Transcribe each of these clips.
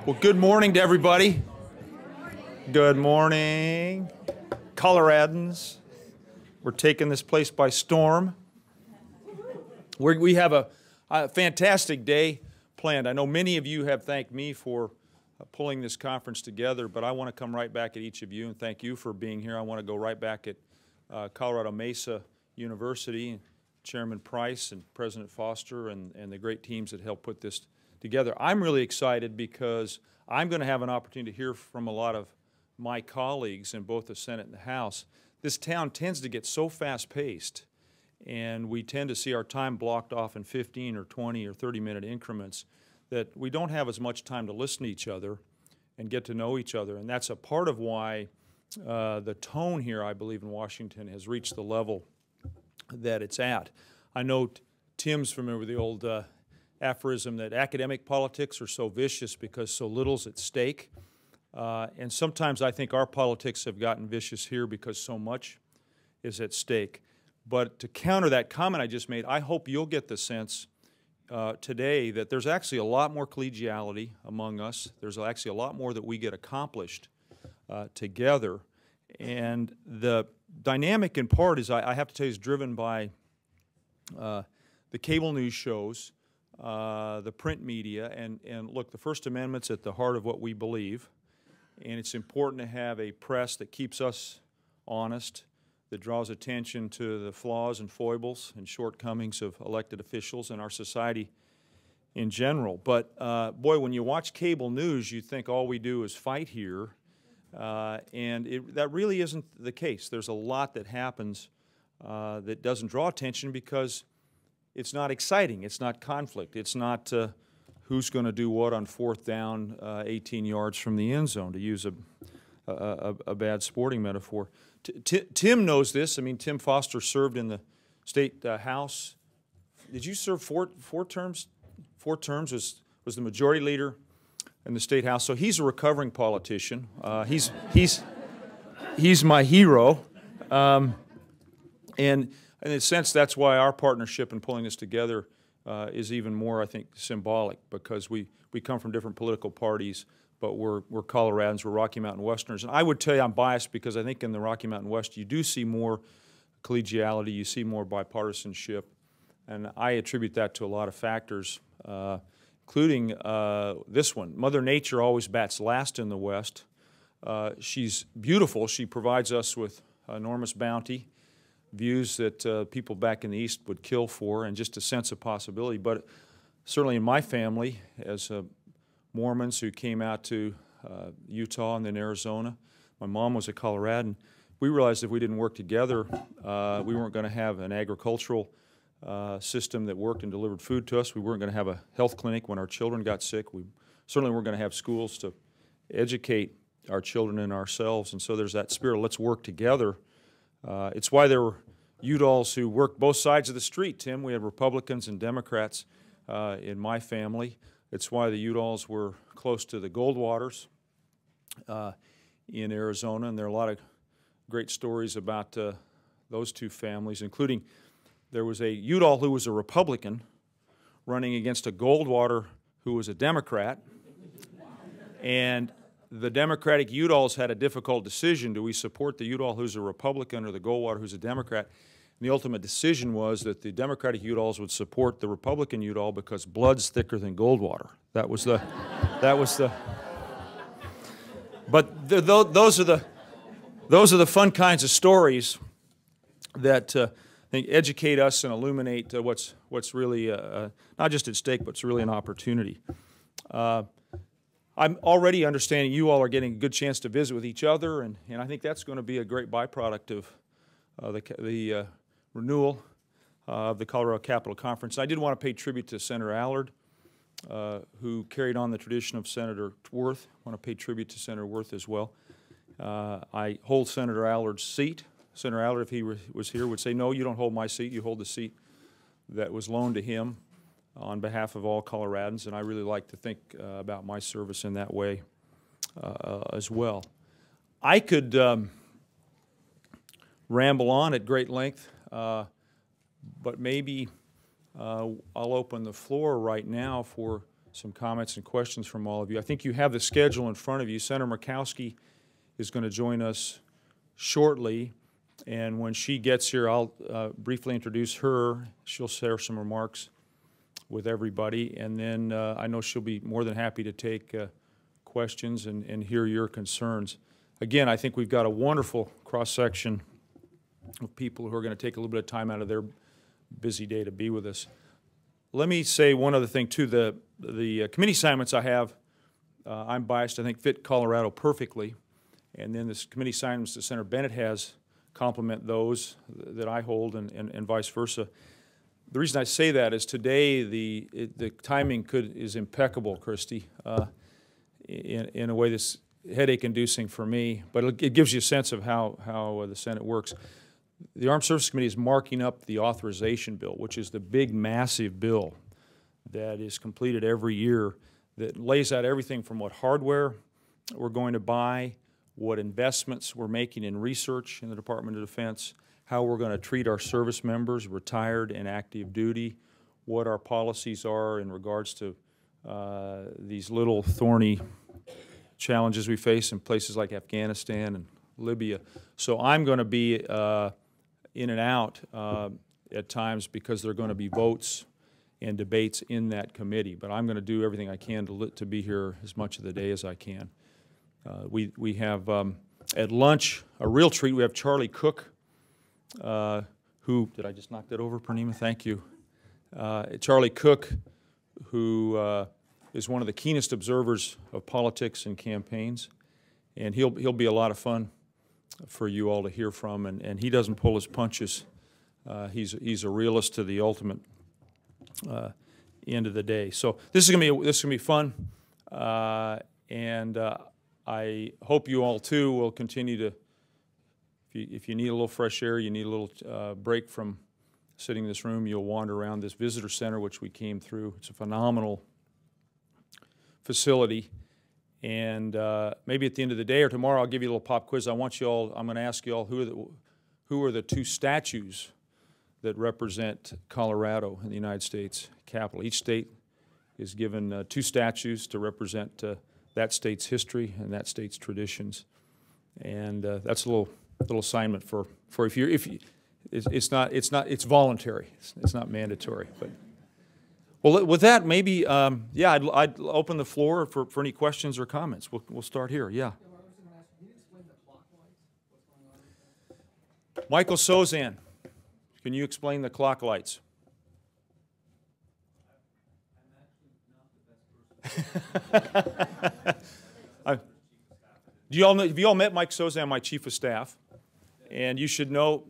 Well, good morning to everybody. Good morning, Coloradans. We're taking this place by storm. We have a fantastic day planned. I know many of you have thanked me for pulling this conference together, but I want to come right back at each of you and thank you for being here. I want to go right back at Colorado Mesa University, Chairman Price and President Foster and the great teams that helped put this together. I'm really excited because I'm going to have an opportunity to hear from a lot of my colleagues in both the Senate and the House. This town tends to get so fast-paced, and we tend to see our time blocked off in 15 or 20 or 30-minute increments that we don't have as much time to listen to each other and get to know each other. And that's a part of why the tone here, I believe, in Washington has reached the level that it's at. I know Tim's familiar with the old aphorism that academic politics are so vicious because so little's at stake. And sometimes I think our politics have gotten vicious here because so much is at stake. But to counter that comment I just made, I hope you'll get the sense today that there's actually a lot more collegiality among us. There's actually a lot more that we get accomplished together. And the dynamic in part is, I have to tell you, is driven by the cable news shows, the print media, and look, the First Amendment's at the heart of what we believe, and it's important to have a press that keeps us honest, that draws attention to the flaws and foibles and shortcomings of elected officials and our society in general. But boy, when you watch cable news, you think all we do is fight here, and that really isn't the case. There's a lot that happens that doesn't draw attention because it's not exciting, it's not conflict, it's not who's going to do what on fourth down 18 yards from the end zone, to use a bad sporting metaphor. Tim knows this. I mean, Tim Foster served in the state House. Did you serve four terms? 4 terms, was the majority leader in the state House. So he's a recovering politician. He's my hero. And in a sense, that's why our partnership in pulling this together is even more, I think, symbolic, because we come from different political parties, but we're Coloradans, we're Rocky Mountain Westerners. And I would tell you I'm biased because I think in the Rocky Mountain West you do see more collegiality, you see more bipartisanship, and I attribute that to a lot of factors, including this one. Mother Nature always bats last in the West. She's beautiful. She provides us with enormous bounty, views that people back in the East would kill for, and just a sense of possibility. But certainly in my family, as Mormons who came out to Utah and then Arizona, my mom was a Coloradan, we realized if we didn't work together, we weren't going to have an agricultural system that worked and delivered food to us. We weren't going to have a health clinic when our children got sick. We certainly weren't going to have schools to educate our children and ourselves. And so there's that spirit, let's work together. It's why there were Udalls who worked both sides of the street, Tim. We had Republicans and Democrats in my family. It's why the Udalls were close to the Goldwaters in Arizona, and there are a lot of great stories about those two families, including there was a Udall who was a Republican running against a Goldwater who was a Democrat, and the Democratic Udalls had a difficult decision. Do we support the Udall who's a Republican or the Goldwater who's a Democrat? And the ultimate decision was that the Democratic Udalls would support the Republican Udall because blood's thicker than Goldwater. That was the, but those are the fun kinds of stories that I think educate us and illuminate what's really not just at stake, but it's really an opportunity. I'm already understanding you all are getting a good chance to visit with each other, and I think that's going to be a great byproduct of the renewal of the Colorado Capitol Conference. I did want to pay tribute to Senator Allard, who carried on the tradition of Senator Worth. I want to pay tribute to Senator Worth as well. I hold Senator Allard's seat. Senator Allard, if he was here, would say, no, you don't hold my seat, you hold the seat that was loaned to him on behalf of all Coloradans, and I really like to think about my service in that way as well. I could ramble on at great length, but maybe I'll open the floor right now for some comments and questions from all of you. I think you have the schedule in front of you. Senator Murkowski is going to join us shortly, and when she gets here, I'll briefly introduce her. She'll share some remarks with everybody, and then I know she'll be more than happy to take questions and hear your concerns. Again, I think we've got a wonderful cross-section of people who are going to take a little bit of time out of their busy day to be with us. Let me say one other thing, too. The committee assignments I have, I'm biased, I think fit Colorado perfectly. And then this committee assignments that Senator Bennett has complement those that I hold and vice versa. The reason I say that is today the timing is impeccable, Christy, in a way that's headache-inducing for me, but it gives you a sense of how the Senate works. The Armed Services Committee is marking up the authorization bill, which is the big, massive bill that is completed every year that lays out everything from what hardware we're going to buy, what investments we're making in research in the Department of Defense, how we're going to treat our service members, retired and active duty, what our policies are in regards to these little thorny challenges we face in places like Afghanistan and Libya. So I'm going to be in and out at times because there are going to be votes and debates in that committee. But I'm going to do everything I can to be here as much of the day as I can. We have at lunch a real treat. We have Charlie Cook, who did I just knock that over, Purnima? Thank you. Charlie Cook, who is one of the keenest observers of politics and campaigns, and he'll be a lot of fun for you all to hear from, and he doesn't pull his punches. He's a realist to the ultimate end of the day. So this is gonna be fun, and I hope you all too will continue to. If you need a little fresh air, you need a little break from sitting in this room, you'll wander around this visitor center, which we came through. It's a phenomenal facility. And maybe at the end of the day or tomorrow, I'll give you a little pop quiz. I'm going to ask you all who are the two statues that represent Colorado in the United States Capitol. Each state is given two statues to represent that state's history and that state's traditions. And that's a little assignment for it's voluntary. It's not mandatory. But well, with that, maybe yeah, I'd open the floor for any questions or comments. We'll start here. Yeah. Michael Sozan, can you explain the clock lights? Have you all met Mike Sozan, my chief of staff? And you should know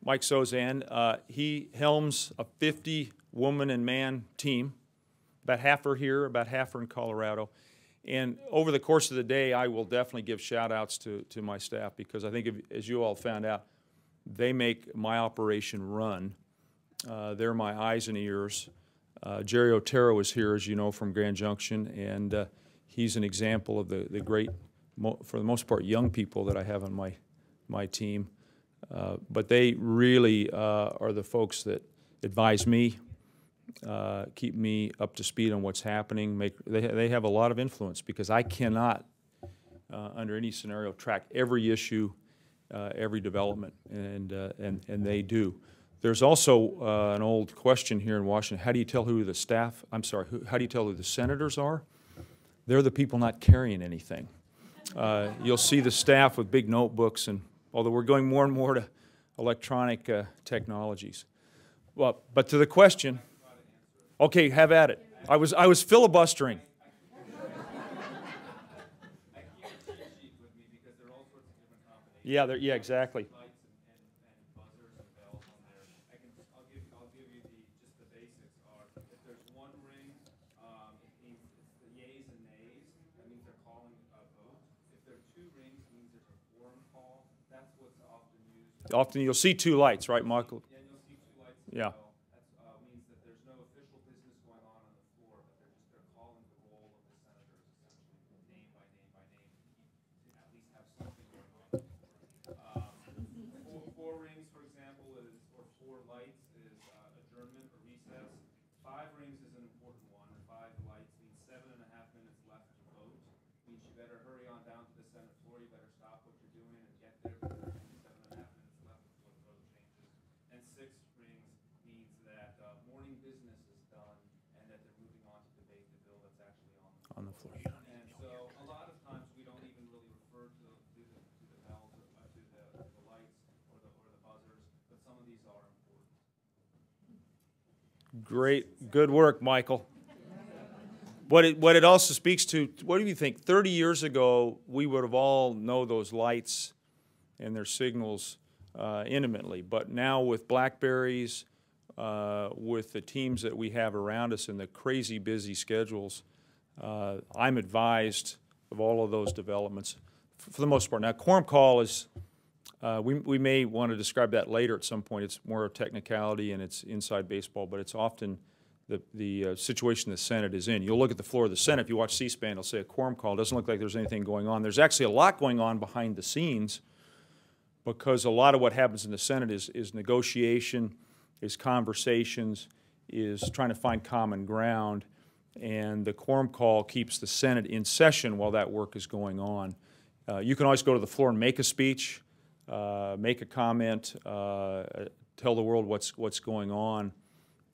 Mike Sozan. He helms a 50-woman and man team. About half are here, about half are in Colorado. And over the course of the day, I will definitely give shout-outs to my staff because I think, as you all found out, they make my operation run. They're my eyes and ears. Jerry Otero is here, as you know, from Grand Junction, and he's an example of the great, for the most part, young people that I have on my team. But they really are the folks that advise me, keep me up to speed on what's happening. They have a lot of influence because I cannot, under any scenario, track every issue, every development, and they do. There's also an old question here in Washington: how do you tell who the staff? I'm sorry, how do you tell who the senators are? They're the people not carrying anything. You'll see the staff with big notebooks, and although we're going more and more to electronic technologies. Well, but to the question, okay, have at it. I was filibustering. Yeah, exactly. Often you'll see two lights, right, Michael? Yeah, you'll see two lights. Yeah. That means that there's no official business going on the floor, but they're calling the roll of the senators, essentially, name by name by name, to at least have something going on the floor. Four rings, for example, or four lights is adjournment or recess. 5 rings is an important one, and 5 lights means Great, good work, Michael. What it also speaks to, what do you think? 30 years ago, we would have all known those lights and their signals intimately. But now with BlackBerries, with the teams that we have around us and the crazy busy schedules, I'm advised of all of those developments for the most part. Now, quorum call is, we may want to describe that later at some point. It's more a technicality and it's inside baseball, but it's often the situation the Senate is in. You'll look at the floor of the Senate. If you watch C-SPAN, it'll say a quorum call. It doesn't look like there's anything going on. There's actually a lot going on behind the scenes because a lot of what happens in the Senate is negotiation, is conversations, is trying to find common ground, and the quorum call keeps the Senate in session while that work is going on. You can always go to the floor and make a speech, make a comment, tell the world what's going on.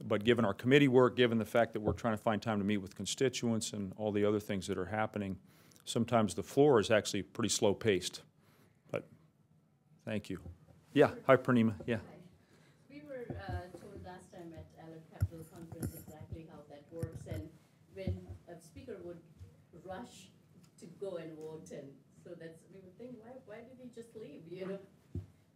But given our committee work, given the fact that we're trying to find time to meet with constituents and all the other things that are happening, sometimes the floor is actually pretty slow-paced. But thank you. Yeah, hi, Purnima. Yeah. We were told last time at Allen Capital Conference exactly how that works, and when a speaker would rush to go and vote, and so that's, we would think, why did he just leave, you know?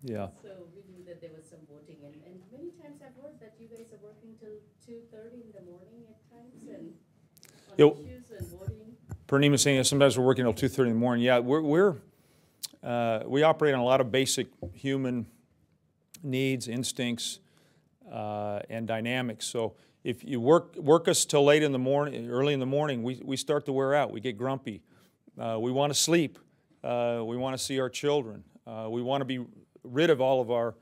Yeah. So we knew that there was some voting, and many times I've heard that you guys are working till 2:30 in the morning at times, and on issues and voting. Purnima saying sometimes we're working till 2:30 in the morning. Yeah, we operate on a lot of basic human needs, instincts, and dynamics. So if you work us till late in the morning, early in the morning, we start to wear out. We get grumpy. We want to sleep. We want to see our children. We want to be rid of all of our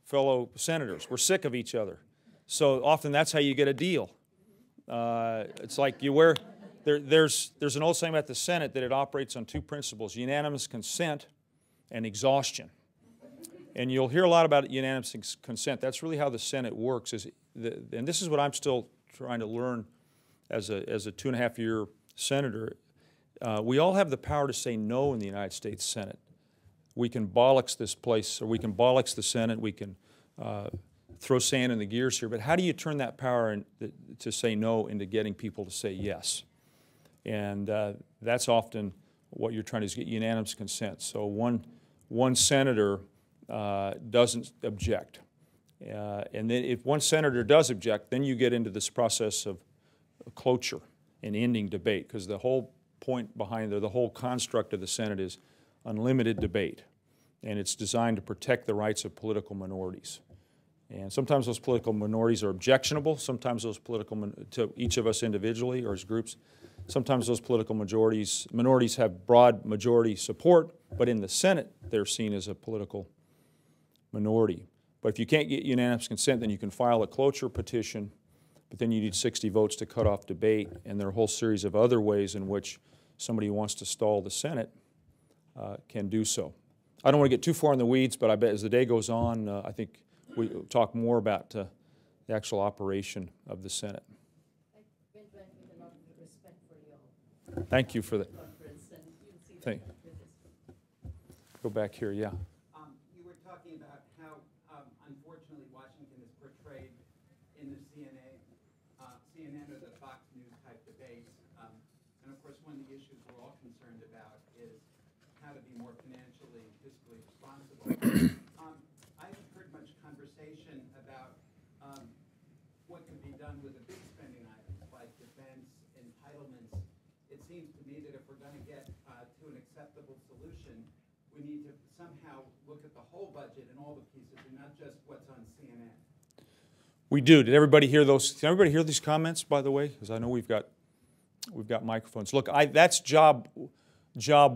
fellow senators. We're sick of each other. So often that's how you get a deal. It's like you wear, there's an old saying about the Senate that it operates on two principles: unanimous consent and exhaustion. And you'll hear a lot about unanimous consent. That's really how the Senate works. And this is what I'm still trying to learn as a 2.5-year senator. We all have the power to say no in the United States Senate. We can bollocks this place, or we can bollocks the Senate. We can throw sand in the gears here. But how do you turn that power to say no into getting people to say yes? And that's often what you're trying to do, is get unanimous consent. So one senator doesn't object. And then if one senator does object, then you get into this process of cloture and ending debate, because the whole point behind the whole construct of the Senate is unlimited debate, and it's designed to protect the rights of political minorities. And sometimes those political minorities are objectionable, sometimes those to each of us individually or as groups, sometimes those political minorities have broad majority support, but in the Senate they're seen as a political minority. But if you can't get unanimous consent, then you can file a cloture petition, but then you need 60 votes to cut off debate, and there are a whole series of other ways in which somebody who wants to stall the Senate can do so. I don't want to get too far in the weeds, but I bet as the day goes on, I think we'll talk more about the actual operation of the Senate. I went back with a lot of respect for you all. Thank you for that. Conference, and you'll see that with this. Go back here, yeah. You were talking about how, unfortunately, Washington is portrayed in the CNN or the Fox News type debates. And of course, one of the issues we're all concerned about is how to be more financially and fiscally responsible. I haven't heard much conversation about what can be done with the big spending items like defense, entitlements. It seems to me that if we're going to get to an acceptable solution, we need to somehow look at the whole budget and all the pieces, and not just what's on CNN. We do. Did everybody hear those? Did everybody hear these comments, by the way? Because I know we've got microphones. Look, that's job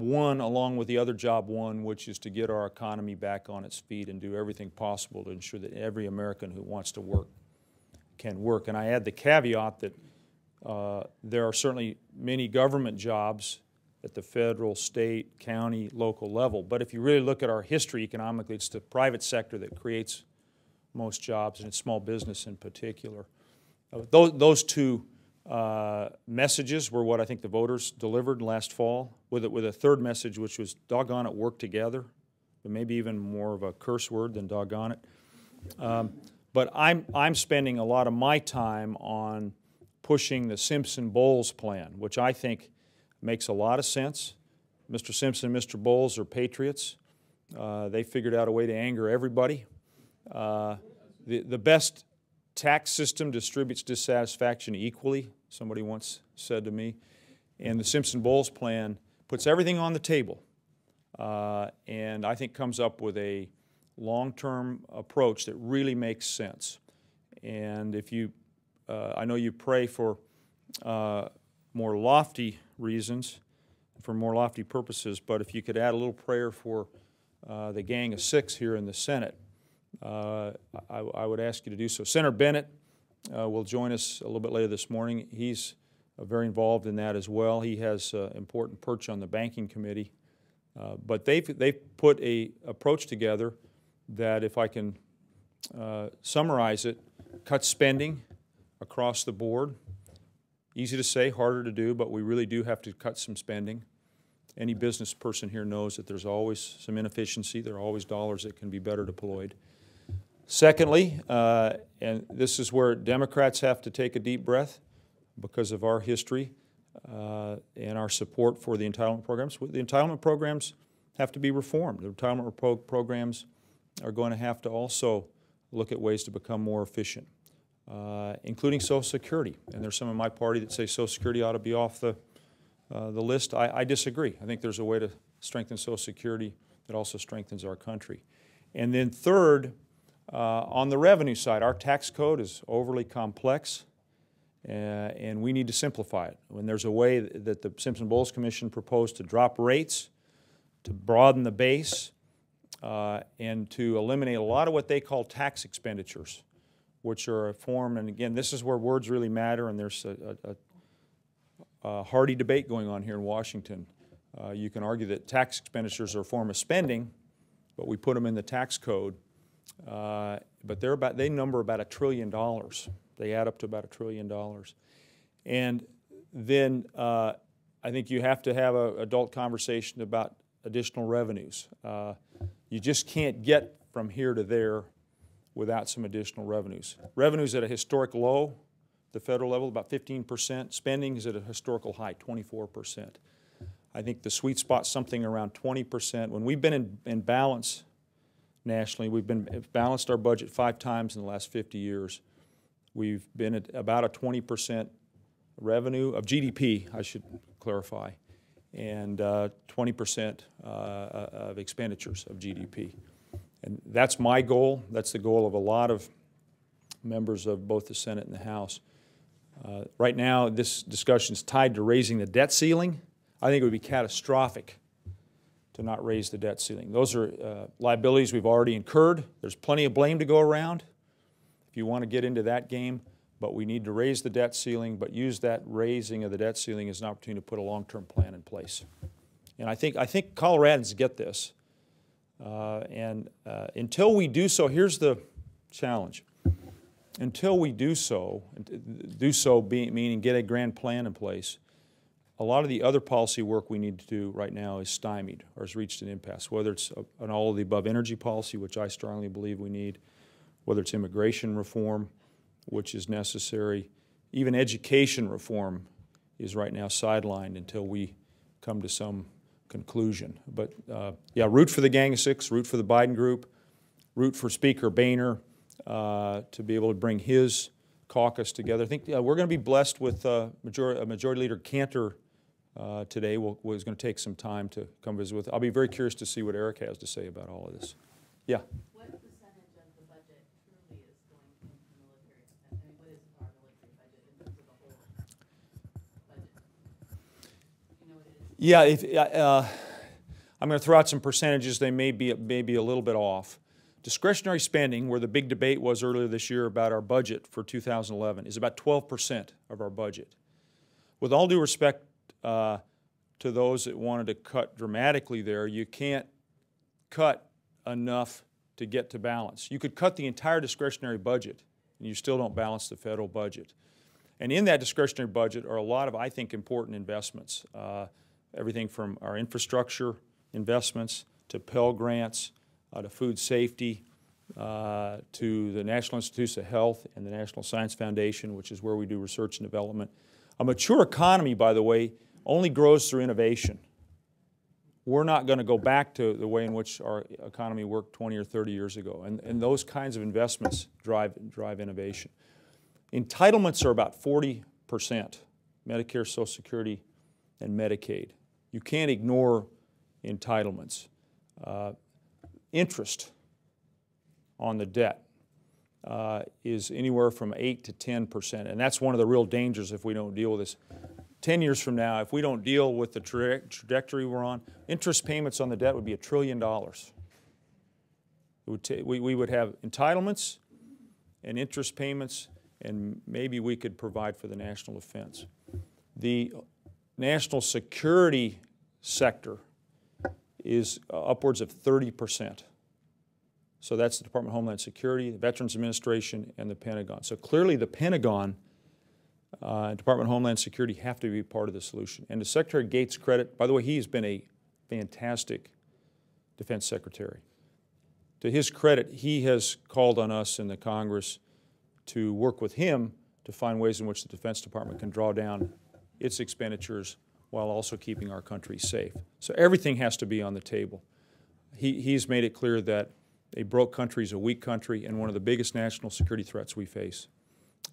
one, along with the other job one, which is to get our economy back on its feet and do everything possible to ensure that every American who wants to work can work. And I add the caveat that there are certainly many government jobs at the federal, state, county, local level. But if you really look at our history economically, it's the private sector that creates most jobs, and it's small business in particular. Those two messages were what I think the voters delivered last fall, with a third message, which was doggone it, work together, but maybe even more of a curse word than doggone it. But I'm spending a lot of my time on pushing the Simpson-Bowles plan, which I think makes a lot of sense. Mr. Simpson and Mr. Bowles are patriots. They figured out a way to anger everybody. The best tax system distributes dissatisfaction equally, somebody once said to me. And the Simpson-Bowles plan puts everything on the table and I think comes up with a long-term approach that really makes sense. And if you, I know you pray for more lofty reasons, for more lofty purposes, but if you could add a little prayer for the Gang of Six here in the Senate, I would ask you to do so. Senator Bennett will join us a little bit later this morning. He's very involved in that as well. He has an important perch on the banking committee. But they've put an approach together that, if I can summarize it, cuts spending across the board. Easy to say, harder to do, but we really do have to cut some spending. Any business person here knows that there's always some inefficiency. There are always dollars that can be better deployed. Secondly, and this is where Democrats have to take a deep breath because of our history and our support for the entitlement programs. The entitlement programs have to be reformed. The entitlement programs are going to have to also look at ways to become more efficient, including Social Security. And there's some in my party that say Social Security ought to be off the list. I disagree. I think there's a way to strengthen Social Security that also strengthens our country. And then third, on the revenue side, our tax code is overly complex, and we need to simplify it. When there's a way that the Simpson-Bowles Commission proposed to drop rates, to broaden the base, and to eliminate a lot of what they call tax expenditures, which are a form, and again, this is where words really matter, and there's a hearty debate going on here in Washington. You can argue that tax expenditures are a form of spending, but we put them in the tax code. But they number about $1 trillion. They add up to about $1 trillion. And then I think you have to have an adult conversation about additional revenues. You just can't get from here to there without some additional revenues. Revenues at a historic low, the federal level, about 15%. Spending is at a historical high, 24%. I think the sweet spot's something around 20%. When we've been in balance nationally, we've balanced our budget 5 times in the last 50 years. We've been at about a 20% revenue of GDP, I should clarify, and 20% of expenditures of GDP. And that's my goal. That's the goal of a lot of members of both the Senate and the House. Right now, this discussion is tied to raising the debt ceiling. I think it would be catastrophic to not raise the debt ceiling. Those are liabilities we've already incurred. There's plenty of blame to go around if you want to get into that game, but we need to raise the debt ceiling, but use that raising of the debt ceiling as an opportunity to put a long-term plan in place. And I think Coloradans get this. Until we do so, here's the challenge. Until we do so meaning get a grand plan in place, a lot of the other policy work we need to do right now is stymied or has reached an impasse, whether it's an all-of-the-above energy policy, which I strongly believe we need, whether it's immigration reform, which is necessary. Even education reform is right now sidelined until we come to some conclusion. But yeah, root for the Gang of Six, root for the Biden group, root for Speaker Boehner to be able to bring his caucus together. I think we're going to be blessed with Majority Leader Cantor today. Was going to take some time to come visit with. I'll be very curious to see what Eric has to say about all of this. Yeah. What percentage of the budget truly is going into military expense? I mean, what is our military budget in terms of the whole budget? You know what it is? Yeah, I'm going to throw out some percentages. They may be a little bit off. Discretionary spending, where the big debate was earlier this year about our budget for 2011, is about 12% of our budget. With all due respect to those that wanted to cut dramatically there, you can't cut enough to get to balance. You could cut the entire discretionary budget, and you still don't balance the federal budget. And in that discretionary budget are a lot of, I think, important investments. Everything from our infrastructure investments to Pell Grants, to food safety, to the National Institutes of Health and the National Science Foundation, which is where we do research and development. A mature economy, by the way, only grows through innovation. We're not going to go back to the way in which our economy worked 20 or 30 years ago, and those kinds of investments drive innovation. Entitlements are about 40%, Medicare, Social Security, and Medicaid. You can't ignore entitlements. Interest on the debt is anywhere from 8 to 10%, and that's one of the real dangers if we don't deal with this. 10 years from now, if we don't deal with the trajectory we're on, interest payments on the debt would be $1 trillion. We would have entitlements and interest payments, and maybe we could provide for the national defense. The national security sector is upwards of 30%. So that's the Department of Homeland Security, the Veterans Administration, and the Pentagon. So clearly the Pentagon and Department of Homeland Security have to be part of the solution. And to Secretary Gates' credit, by the way, he has been a fantastic Defense Secretary. To his credit, he has called on us in the Congress to work with him to find ways in which the Defense Department can draw down its expenditures while also keeping our country safe. So everything has to be on the table. He's made it clear that a broke country is a weak country, and one of the biggest national security threats we face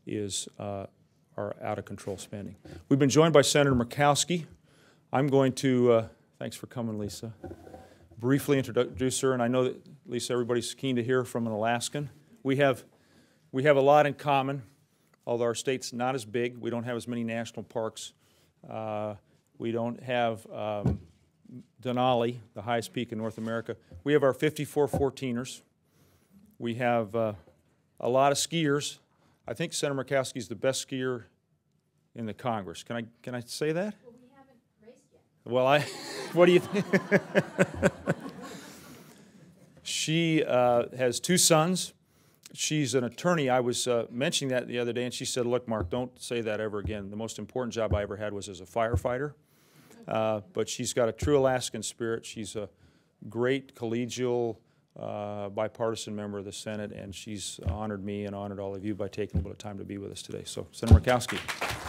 is our out-of-control spending. We've been joined by Senator Murkowski. I'm going to, thanks for coming, Lisa, briefly introduce her, and I know that, Lisa, everybody's keen to hear from an Alaskan. We have a lot in common, although our state's not as big. We don't have as many national parks. We don't have Denali, the highest peak in North America. We have our 54 14ers. We have a lot of skiers. I think Senator Murkowski is the best skier in the Congress. Can I say that? Well, we haven't raced yet. Well, what do you think? She has 2 sons. She's an attorney. I was mentioning that the other day, and she said, look, Mark, don't say that ever again. The most important job I ever had was as a firefighter. But she's got a true Alaskan spirit. She's a great collegial, bipartisan member of the Senate, and she's honored me and honored all of you by taking a little bit of time to be with us today. So, Senator Murkowski.